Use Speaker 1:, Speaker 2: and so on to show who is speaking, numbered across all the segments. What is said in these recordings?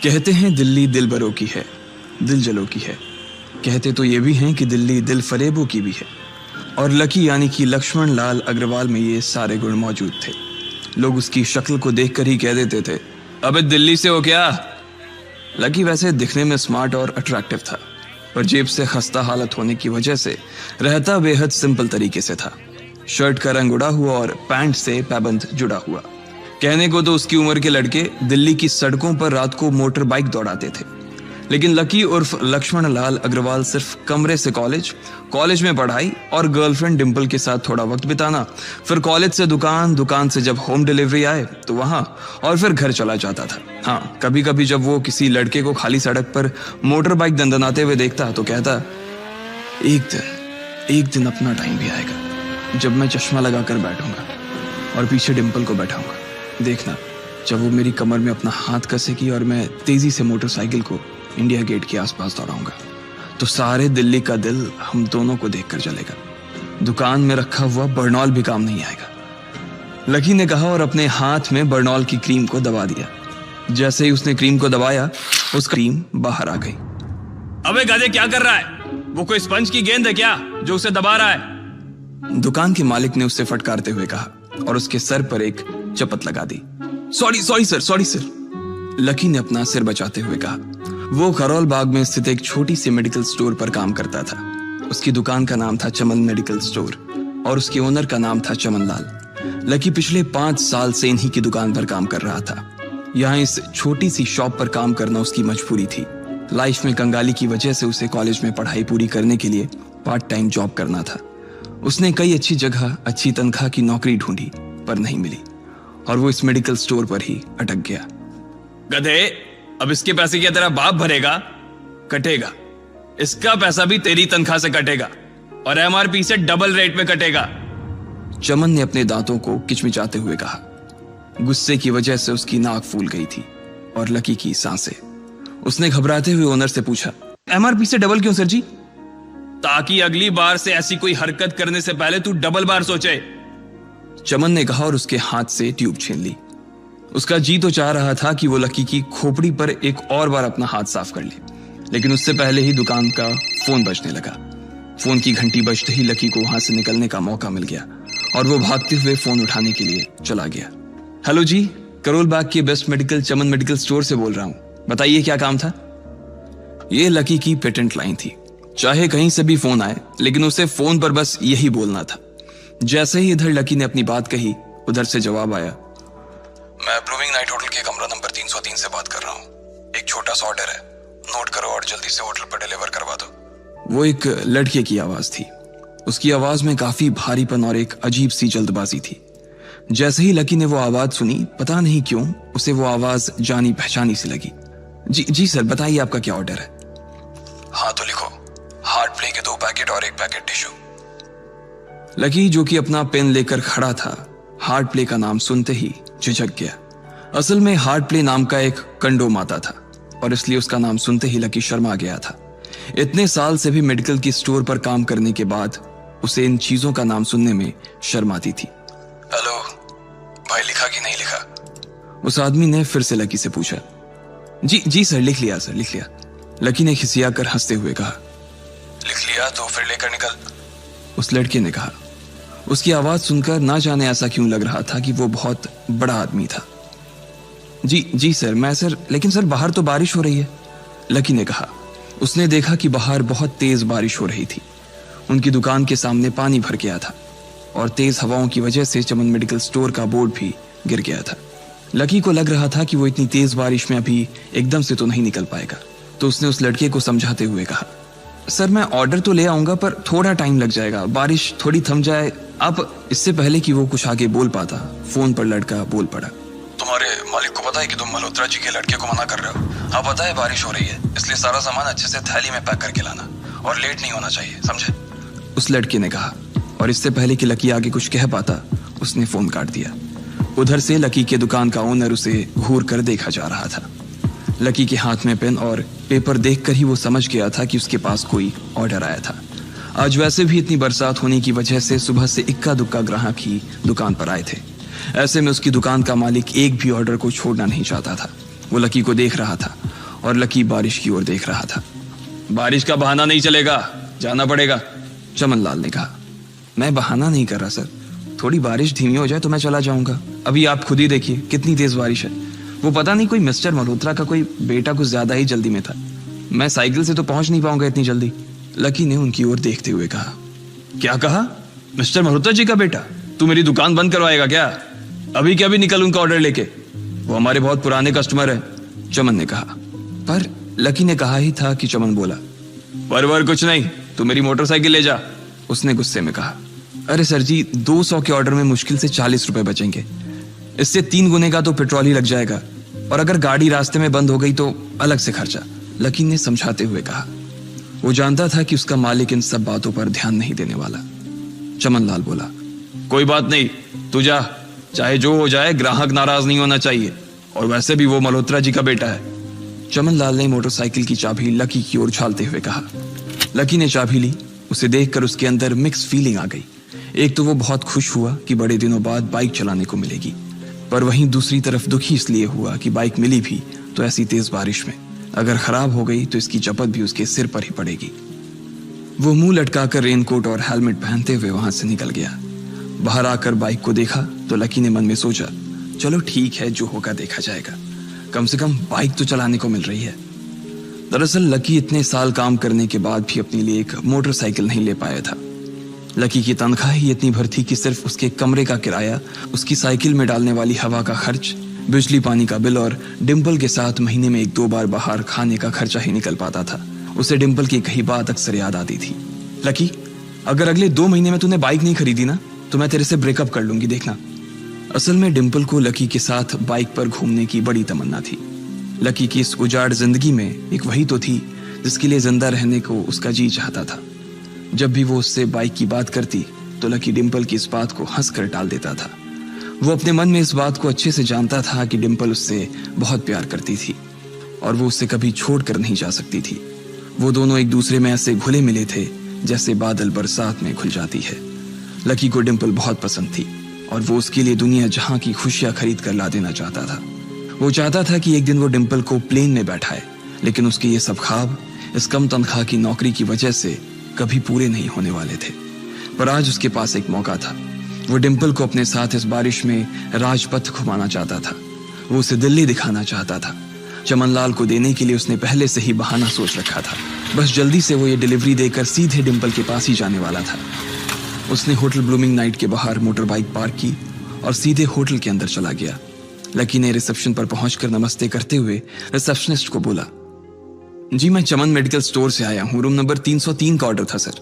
Speaker 1: कहते हैं दिल्ली दिल बरों की है, दिल जलों की है। कहते तो ये भी हैं कि दिल्ली दिल फरेबों की भी है। और लकी यानी कि लक्ष्मण लाल अग्रवाल में ये सारे गुण मौजूद थे। लोग उसकी शक्ल को देखकर ही कह देते थे, अबे दिल्ली से हो क्या? लकी वैसे दिखने में स्मार्ट और अट्रैक्टिव था, पर जेब से खस्ता हालत होने की वजह से रहता बेहद सिंपल तरीके से था। शर्ट का रंग उड़ा हुआ और पैंट से पैबंद जुड़ा हुआ। कहने को तो उसकी उम्र के लड़के दिल्ली की सड़कों पर रात को मोटर बाइक दौड़ाते थे, लेकिन लकी उर्फ लक्ष्मण लाल अग्रवाल सिर्फ कमरे से कॉलेज में पढ़ाई और गर्लफ्रेंड डिंपल के साथ थोड़ा वक्त बिताना, फिर कॉलेज से दुकान से जब होम डिलीवरी आए तो वहां, और फिर घर चला जाता था। हाँ, कभी कभी जब वो किसी लड़के को खाली सड़क पर मोटर बाइक दंदनाते हुए देखता तो कहता, एक दिन अपना टाइम भी आएगा जब मैं चश्मा लगाकर बैठूंगा और पीछे डिंपल को बैठाऊंगा। देखना, जब वो मेरी कमर में अपना हाथ कसेगी और मैं तेजी से मोटरसाइकिल को इंडिया गेट के आसपास दौड़ाऊंगा, तो सारे दिल्ली का दिल हम दोनों को देखकर जलेगा। दुकान में रखा हुआ बर्नॉल भी काम नहीं आएगा। लकी ने कहा और अपने हाथ में बर्नॉल की क्रीम को दबा दिया। जैसे ही उसने क्रीम को दबाया, उस क्रीम बाहर आ गई।
Speaker 2: अबे गधे, क्या कर रहा है? वो कोई स्पंज की गेंद है क्या जो उसे दबा रहा है?
Speaker 1: दुकान के मालिक ने उससे फटकारते हुए कहा और उसके सर पर एक चपत लगा दी। Sorry sir. लकी ने अपना सिर बचाते हुए कहा। वो करोल बाग में स्थित एक छोटी सी मेडिकल स्टोर पर काम करता था। उसकी दुकान का नाम था चमन मेडिकल स्टोर और उसके ओनर का नाम था चमन लाल। लकी पिछले 5 साल से इन्हीं की दुकान पर काम कर रहा था। यहाँ इस छोटी सी शॉप पर काम करना उसकी मजबूरी थी। लाइफ में कंगाली की वजह से उसे कॉलेज में पढ़ाई पूरी करने के लिए पार्ट टाइम जॉब करना था। उसने कई अच्छी जगह अच्छी तनख्वाह की नौकरी ढूंढी पर नहीं मिली और वो इस मेडिकल स्टोर पर ही अटक गया।
Speaker 2: गधे, अब इसके पैसे क्या तेरा बाप भरेगा? कटेगा। इसका पैसा भी तेरी तनख्वाह से कटेगा और एमआरपी से डबल रेट में कटेगा।
Speaker 1: चमन ने अपने दांतों को किचमिचाते हुए कहा। गुस्से की वजह से उसकी नाक फूल गई थी और लकी की सांसें। उसने घबराते हुए ओनर से पूछा, एमआरपी से डबल क्यों सर जी?
Speaker 2: ताकि अगली बार से ऐसी कोई हरकत करने से पहले तू डबल बार सोचे।
Speaker 1: चमन ने कहा और उसके हाथ से ट्यूब छीन ली। उसका जी तो चाह रहा था कि वो लकी की खोपड़ी पर एक और बार अपना हाथ साफ कर ले, लेकिन उससे पहले ही दुकान का फोन बजने लगा। फोन की घंटी बजते ही लकी को वहां से निकलने का मौका मिल गया और वो भागते हुए फोन उठाने के लिए चला गया। हेलो जी, करोल बाग के बेस्ट मेडिकल चमन मेडिकल स्टोर से बोल रहा हूं, बताइए क्या काम था? ये लकी की पेटेंट लाइन थी। चाहे कहीं से भी फोन आए, लेकिन उसे फोन पर बस यही बोलना था। जैसे ही इधर लकी ने अपनी बात कही, उधर से जवाब आया, मैं ब्लूमिंग नाइट होटल के कमरा नंबर 303 से बात कर रहा हूँ। एक छोटा सा ऑर्डर है, नोट करो और जल्दी से होटल पर डिलीवर करवा दो। वो एक लड़के की आवाज थी। उसकी आवाज में काफी भारीपन और एक अजीब सी जल्दबाजी थी। जैसे ही लकी ने वो आवाज सुनी, पता नहीं क्यों उसे वो आवाज जानी पहचानी सी लगी। जी सर, बताइए आपका क्या ऑर्डर है? हाँ तो लिखो, हार्ट प्ले के 2 पैकेट और 1 पैकेट टिश्यू। लकी, जो कि अपना पेन लेकर खड़ा था, हार्ट प्ले का नाम सुनते ही झिझक गया। असल में हार्ट प्ले नाम का एक कंडोम आता था और इसलिए उसका नाम सुनते ही लकी शर्मा गया था। इतने साल से भी मेडिकल की स्टोर पर काम करने के बाद उसे इन चीजों का नाम सुनने में शर्म आती थी। हेलो भाई, लिखा कि नहीं लिखा? उस आदमी ने फिर से लकी से पूछा। जी सर, लिख लिया सर, लिख लिया। लकी ने खिसियाकर हंसते हुए कहा। लिख लिया तो फिर लेकर निकल, उस लड़के ने कहा। उसकी आवाज सुनकर ना जाने ऐसा क्यों लग रहा था कि वो बहुत बड़ा आदमी था। जी सर, लेकिन सर बाहर तो बारिश हो रही है, लकी ने कहा। उसने देखा कि बाहर बहुत तेज बारिश हो रही थी। उनकी दुकान के सामने पानी भर गया था और तेज हवाओं की वजह से चमन मेडिकल स्टोर का बोर्ड भी गिर गया था। लकी को लग रहा था कि वो इतनी तेज बारिश में अभी एकदम से तो नहीं निकल पाएगा, तो उसने उस लड़के को समझाते हुए कहा, सर मैं ऑर्डर तो ले आऊंगा पर थोड़ा टाइम लग जाएगा, बारिश थोड़ी थम जाए। अब इससे पहले कि वो कुछ आगे बोल पाता, फोन पर लड़का बोल पड़ा। तुम्हारे मालिक को पता है कि तुम मल्होत्रा जी के लड़के को मना कर रहे हो? हाँ पता है, बारिश हो रही है, इसलिए सारा सामान अच्छे से थैली में पैक करके लाना और लेट नहीं होना चाहिए, समझे? उस लड़के ने कहा और इससे पहले कि लकी आगे कुछ कह पाता, उसने फोन काट दिया। उधर से लकी के दुकान का ओनर उसे घूर कर देखा जा रहा था। लकी के हाथ में पेन और पेपर देखकर ही वो समझ गया था कि उसके पास कोई ऑर्डर आया था। आज वैसे भी इतनी बरसात होने की वजह से सुबह से इक्का दुक्का ग्राहक ही दुकान पर आए थे। ऐसे में उसकी दुकान का मालिक एक भी ऑर्डर को छोड़ना नहीं चाहता था। वो लकी को देख रहा था और लकी बारिश की ओर देख रहा था।
Speaker 2: बारिश का बहाना नहीं चलेगा, जाना पड़ेगा,
Speaker 1: चमन लाल ने कहा। मैं बहाना नहीं कर रहा सर, थोड़ी बारिश धीमी हो जाए तो मैं चला जाऊंगा। अभी आप खुद ही देखिए कितनी तेज बारिश है। वो पता नहीं कोई मिस्टर मल्होत्रा का कोई बेटा कुछ ज्यादा ही जल्दी में था। मैं साइकिल से तो पहुंच नहीं पाऊंगा इतनी जल्दी, लकी ने उनकी ओर देखते हुए कहा।
Speaker 2: क्या कहा? मिस्टर मल्होत्रा जी का बेटा? तू मेरी दुकान बंद करवाएगा क्या? अभी क्या भी निकल उनका ऑर्डर लेके, वो हमारे बहुत पुराने कस्टमर है,
Speaker 1: चमन ने कहा। पर लकी ने कहा ही था कि चमन बोला।
Speaker 2: पर कुछ नहीं, तू मेरी मोटरसाइकिल ले जा,
Speaker 1: उसने गुस्से में कहा। अरे सर जी, 200 के ऑर्डर में मुश्किल से 40 रुपए बचेंगे, इससे 3 गुने का तो पेट्रोल ही लग जाएगा, और अगर गाड़ी रास्ते में बंद हो गई तो अलग से खर्चा, लकी ने समझाते हुए कहा। वो जानता था कि उसका मालिक इन सब बातों पर ध्यान नहीं देने वाला। चमन लाल बोला।
Speaker 2: कोई बात नहीं, तू जा, चाहे जो हो जाए ग्राहक नाराज नहीं होना चाहिए, और वैसे भी वो मल्होत्रा जी का बेटा है।
Speaker 1: चमन लाल ने मोटरसाइकिल की चाबी लकी की ओर उछालते हुए कहा। लकी ने चाबी ली। उसे देखकर उसके अंदर मिक्स फीलिंग आ गई। एक तो वो बहुत खुश हुआ कि बड़े दिनों बाद बाइक चलाने को मिलेगी, पर वहीं दूसरी तरफ दुखी इसलिए हुआ कि बाइक मिली भी तो ऐसी तेज बारिश में, अगर खराब हो गई तो इसकी चपत भी उसके सिर पर ही पड़ेगी। वो मुंह लटकाकर रेनकोट और हेलमेट पहनते हुए वहां से निकल गया। बाहर आकर बाइक को देखा तो लकी ने मन में सोचा, चलो ठीक है, जो होगा देखा जाएगा, कम से कम बाइक तो चलाने को मिल रही है। दरअसल लकी इतने साल काम करने के बाद भी अपने लिए एक मोटरसाइकिल नहीं ले पाया था। लकी की तनख्वाह ही इतनी भर थी कि सिर्फ उसके कमरे का किराया, उसकी साइकिल में डालने वाली हवा का खर्च, बिजली पानी का बिल और डिम्पल के साथ महीने में 1-2 बार बाहर खाने का खर्चा ही निकल पाता था। उसे डिम्पल की कही बात अक्सर याद आती थी। लकी, अगर अगले 2 महीने में तूने बाइक नहीं खरीदी ना तो मैं तेरे से ब्रेकअप कर लूंगी, देखना। असल में डिम्पल को लकी के साथ बाइक पर घूमने की बड़ी तमन्ना थी। लकी की इस उजाड़ जिंदगी में एक वही तो थी जिसके लिए जिंदा रहने को उसका जी चाहता था। जब भी वो उससे बाइक की बात करती तो लकी डिम्पल की इस बात को हंसकर टाल देता था। वो अपने मन में इस बात को अच्छे से जानता था कि डिम्पल उससे बहुत प्यार करती थी और वो उससे कभी छोड़कर नहीं जा सकती थी। वो दोनों एक दूसरे में ऐसे घुले मिले थे जैसे बादल बरसात में घुल जाती है। लकी को डिम्पल बहुत पसंद थी और वो उसके लिए दुनिया जहां की खुशियां खरीद कर ला देना चाहता था। वो चाहता था कि एक दिन वो डिम्पल को प्लेन में बैठाए, लेकिन उसके ये सब ख्वाब इस कम तनख्वाह की नौकरी की वजह से कभी पूरे नहीं होने वाले थे। पर आज उसके पास एक मौका था। वो डिम्पल को अपने साथ इस बारिश में राजपथ घुमाना चाहता था। वो उसे दिल्ली दिखाना चाहता था। चमन लाल को देने के लिए उसने पहले से ही बहाना सोच रखा था। बस जल्दी से वो ये डिलीवरी देकर सीधे डिम्पल के पास ही जाने वाला था। उसने होटल ब्लूमिंग नाइट के बाहर मोटर बाइक पार्क की और सीधे होटल के अंदर चला गया। लकी ने रिसेप्शन पर पहुंचकर नमस्ते करते हुए रिसेप्शनिस्ट को बोला, जी मैं चमन मेडिकल स्टोर से आया हूं, रूम नंबर 303 का ऑर्डर था सर।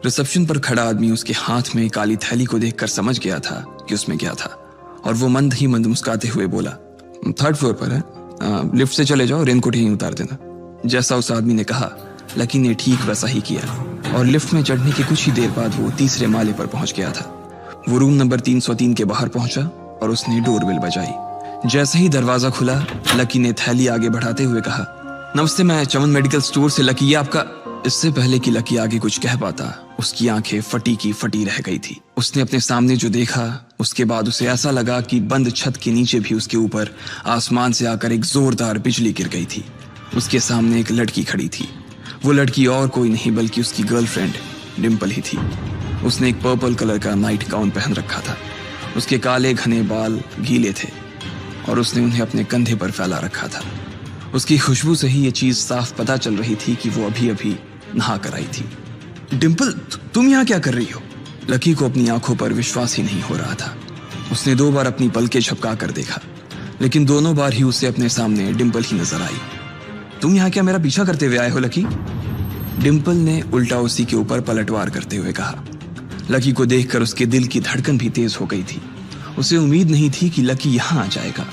Speaker 1: रिसेप्शन पर खड़ा आदमी उसके हाथ में काली थैली को देखकर समझ गया था कि उसमें क्या था और वो मंद ही मंद मुस्कुराते हुए बोला, 3rd फ्लोर पर है, लिफ्ट से चले जाओ, रेनकोट यहीं उतार देना। जैसा उस आदमी ने कहा लकी ने ठीक वैसा ही किया और लिफ्ट में चढ़ने के कुछ ही देर बाद वो 3रे माले पर पहुंच गया था। वो रूम नंबर 303 के बाहर पहुंचा और उसने डोरबेल बजाई। जैसे ही दरवाजा खुला लकी ने थैली आगे बढ़ाते हुए कहा, नमस्ते, मैं चमन मेडिकल स्टोर से लकी, ये आपका। इससे पहले कि लकी आगे कुछ कह पाता उसकी आंखें फटी की फटी रह गई थी। उसने अपने सामने जो देखा उसके बाद उसे ऐसा लगा कि बंद छत के नीचे भी उसके ऊपर आसमान से आकर एक जोरदार बिजली गिर गई थी। उसके सामने एक लड़की खड़ी थी। वो लड़की और कोई नहीं बल्कि उसकी गर्लफ्रेंड डिम्पल ही थी। उसने एक पर्पल कलर का नाइट गाउन पहन रखा था। उसके काले घने बाल गीले थे और उसने उन्हें अपने कंधे पर फैला रखा था। उसकी खुशबू से ही ये चीज साफ पता चल रही थी कि वो अभी अभी नहा कर आई थी। डिम्पल, तुम यहाँ क्या कर रही हो? लकी को अपनी आंखों पर विश्वास ही नहीं हो रहा था। उसने 2 बार अपनी पलकें झपका कर देखा, लेकिन दोनों बार ही उसे अपने सामने डिम्पल ही नजर आई। तुम यहाँ क्या मेरा पीछा करते हुए आए हो लकी? डिम्पल ने उल्टा उसी के ऊपर पलटवार करते हुए कहा। लकी को देखकर उसके दिल की धड़कन भी तेज हो गई थी। उसे उम्मीद नहीं थी कि लकी यहाँ आ जाएगा।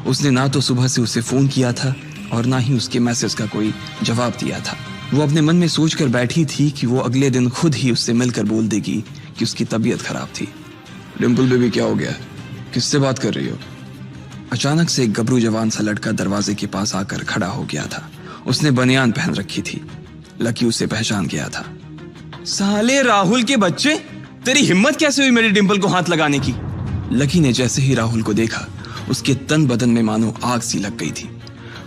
Speaker 1: उसने ना तो सुबह से उसे फोन किया था और ना ही उसके मैसेज का कोई जवाब दिया था। वो अपने मन में सोचकर बैठी थी कि वो अगले दिन खुद ही उससे मिलकर बोल देगी कि उसकी तबीयत खराब थी। डिम्पल बेबी, क्या हो गया? किससे बात कर रही हो? अचानक से एक गबरू जवान सा लड़का दरवाजे के पास आकर खड़ा हो गया था। उसने बनियान पहन रखी थी। लकी उसे पहचान गया था।
Speaker 2: साले राहुल के बच्चे, तेरी हिम्मत कैसे हुई मेरी डिम्पल को हाथ लगाने की?
Speaker 1: लकी ने जैसे ही राहुल को देखा उसके तन बदन में मानो आग सी लग गई थी।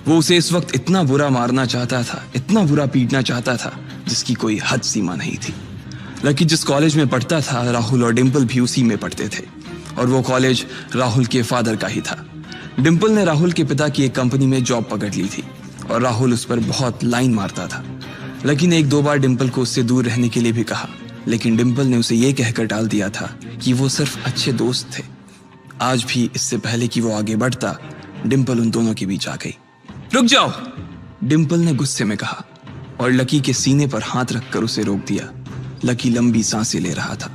Speaker 1: वो उसे इस वक्त इतना बुरा मारना चाहता था, इतना बुरा पीटना चाहता था, जिसकी कोई हद सीमा नहीं थी। लकी जिस कॉलेज में पढ़ता था, राहुल और डिंपल भी उसी में पढ़ते थे, और वो कॉलेज राहुल के फादर का ही था। डिंपल ने राहुल के पिता की एक कंपनी में जॉब पकड़ ली थी और राहुल उस पर बहुत लाइन मारता था। लकी ने एक दो बार डिंपल को उससे दूर रहने के लिए भी कहा, लेकिन डिंपल ने उसे ये कहकर टाल दिया था कि वो सिर्फ अच्छे दोस्त थे। आज भी इससे पहले कि वो आगे बढ़ता, डिंपल उन दोनों के बीच आ गई। रुक जाओ, डिंपल ने गुस्से में कहा और लकी के सीने पर हाथ रखकर उसे रोक दिया। लकी लंबी सांसें ले रहा था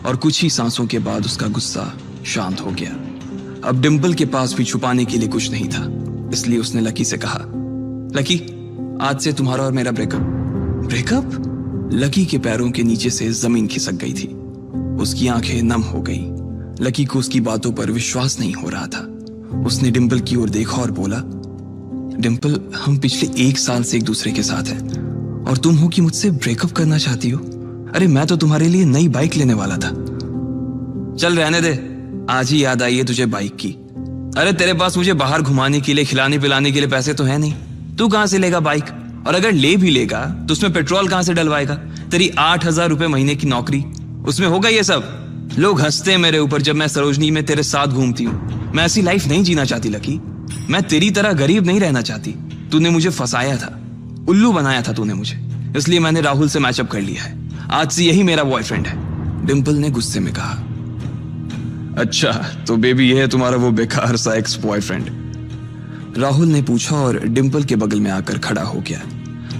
Speaker 1: और कुछ ही सांसों के बाद उसका गुस्सा शांत हो गया। अब डिंपल के पास भी छुपाने के लिए कुछ नहीं था, इसलिए उसने लकी से कहा, लकी, आज से तुम्हारा और मेरा ब्रेकअप। ब्रेकअप? लकी के पैरों के नीचे से जमीन खिसक गई थी। उसकी आंखें नम हो गई। लकी को उसकी बातों पर विश्वास नहीं हो रहा था। उसने डिंपल की ओर देखा और बोला, डिंपल, हम पिछले 1 साल से एक दूसरे के साथ हैं और तुम हो कि मुझसे ब्रेकअप करना चाहती हो? अरे मैं तो तुम्हारे लिए नई बाइक लेने वाला था। चल रहने दे, आज ही याद आई है तुझे बाइक की। अरे तेरे पास मुझे बाहर घुमाने के लिए, खिलाने पिलाने के लिए पैसे तो है नहीं, तू कहां से लेगा बाइक? और अगर ले भी लेगा तो उसमें पेट्रोल कहां से डलवाएगा? तेरी 8,000 रुपए महीने की नौकरी, उसमें होगा ये सब? लोग हंसते हैं मेरे ऊपर जब मैं सरोजनी में तेरे साथ घूमती हूँ। मैं ऐसी लाइफ नहीं जीना चाहती लकी। मैं तेरी तरह गरीब नहीं रहना चाहती। तूने मुझे फंसाया था, उल्लू बनाया था तूने मुझे, इसलिए मैंने राहुल से मैचअप कर लिया है। आज से यही मेरा बॉयफ्रेंड है, डिंपल ने गुस्से में कहा। अच्छा, तो बेबी ये है तुम्हारा वो बेकार सा एक्स बॉयफ्रेंड? राहुल ने पूछा और डिंपल के बगल में आकर खड़ा हो गया।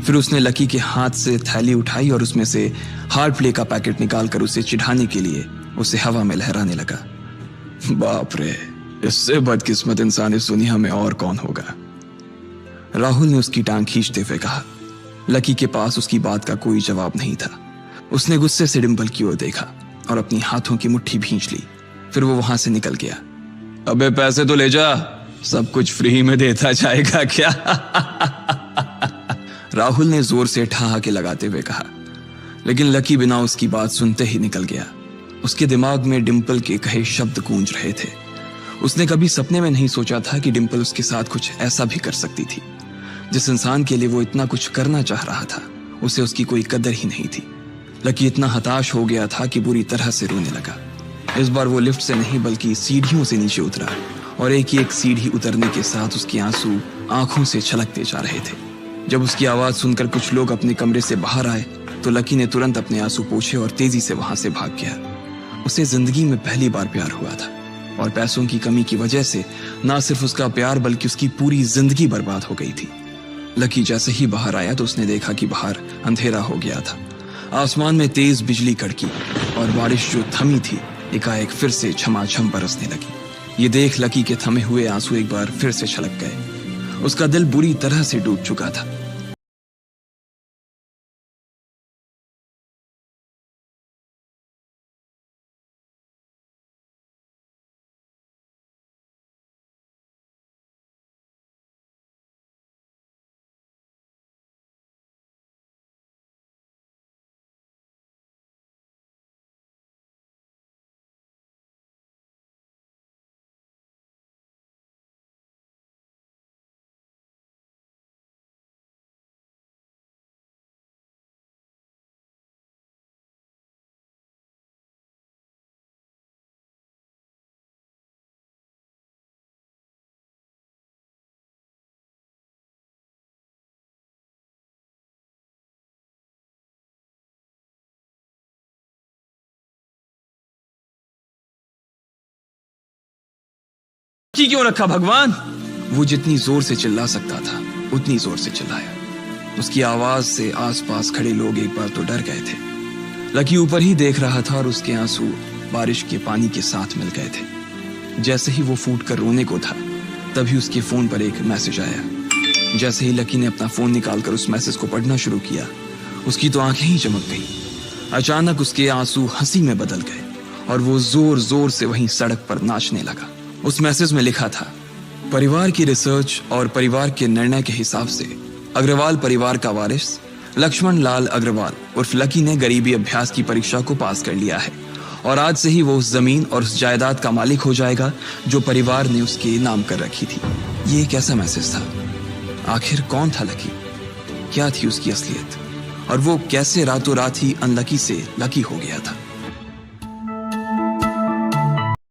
Speaker 1: फिर उसने लकी के हाथ से थैली उठाई और उसमें से हार्ड प्ले का पैकेट निकालकर उसे चिढ़ाने के लिए उसे हवा में लहराने लगा। बाप रे, इससे बदकिस्मत इंसान इस दुनिया में और कौन होगा? राहुल ने उसकी टांग खींचते हुए कहा। लकी के पास उसकी बात का कोई जवाब नहीं था। उसने गुस्से से डिंपल की ओर देखा और अपनी हाथों की मुट्ठी भींच ली। फिर वो वहां से निकल गया। अबे पैसे तो ले जा, सब कुछ फ्री में देता जाएगा क्या? राहुल ने जोर से ठहाके लगाते हुए कहा, लेकिन लकी बिना उसकी बात सुनते ही निकल गया। उसके दिमाग में डिंपल के कहे शब्द गूंज रहे थे। उसने कभी सपने में नहीं सोचा था कि डिंपल उसके साथ कुछ ऐसा भी कर सकती थी। जिस इंसान के लिए वो इतना कुछ करना चाह रहा था, उसे उसकी कोई कदर ही नहीं थी। लकी इतना हताश हो गया था कि बुरी तरह से रोने लगा। इस बार वो लिफ्ट से नहीं बल्कि सीढ़ियों से नीचे उतरा और एक ही एक सीढ़ी उतरने के साथ उसके आंसू आंखों से छलकते जा रहे थे। जब उसकी आवाज सुनकर कुछ लोग अपने कमरे से बाहर आए तो लकी ने तुरंत अपने आंसू पोंछे और तेजी से वहां से भाग गया। उसे जिंदगी में पहली बार प्यार हुआ था और पैसों की कमी की वजह से ना सिर्फ उसका प्यार बल्कि उसकी पूरी जिंदगी बर्बाद हो गई थी। लकी जैसे ही बाहर आया तो उसने देखा कि बाहर अंधेरा हो गया था। आसमान में तेज बिजली कड़की और बारिश जो थमी थी एकाएक फिर से झमाझम बरसने लगी। ये देख लकी के थमे हुए आंसू एक बार फिर से छलक गए। उसका दिल बुरी तरह से डूब चुका था। की क्यों रखा भगवान? वो जितनी जोर से चिल्ला सकता था उतनी जोर से चिल्लाया। उसकी आवाज से आसपास खड़े लोग एक बार तो डर गए थे। लकी ऊपर ही देख रहा था और उसके आंसू बारिश के पानी के साथ मिल गए थे। जैसे ही वो फूट कर रोने को था तभी उसके फोन पर एक मैसेज आया। जैसे ही लकी ने अपना फोन निकालकर उस मैसेज को पढ़ना शुरू किया, उसकी तो आंखें ही चमक गई। अचानक उसके आंसू हंसी में बदल गए और वो जोर जोर से वहीं सड़क पर नाचने लगा। उस मैसेज में लिखा था, परिवार की रिसर्च और परिवार के निर्णय के हिसाब से अग्रवाल परिवार का वारिस लक्ष्मण लाल अग्रवाल उर्फ लकी ने गरीबी अभ्यास की परीक्षा को पास कर लिया है और आज से ही वो उस जमीन और उस जायदाद का मालिक हो जाएगा जो परिवार ने उसके नाम कर रखी थी। ये एक ऐसा मैसेज था आखिर कौन था लकी? क्या थी उसकी असलियत? और वो कैसे रातों रात ही अनलकी से लकी हो गया था?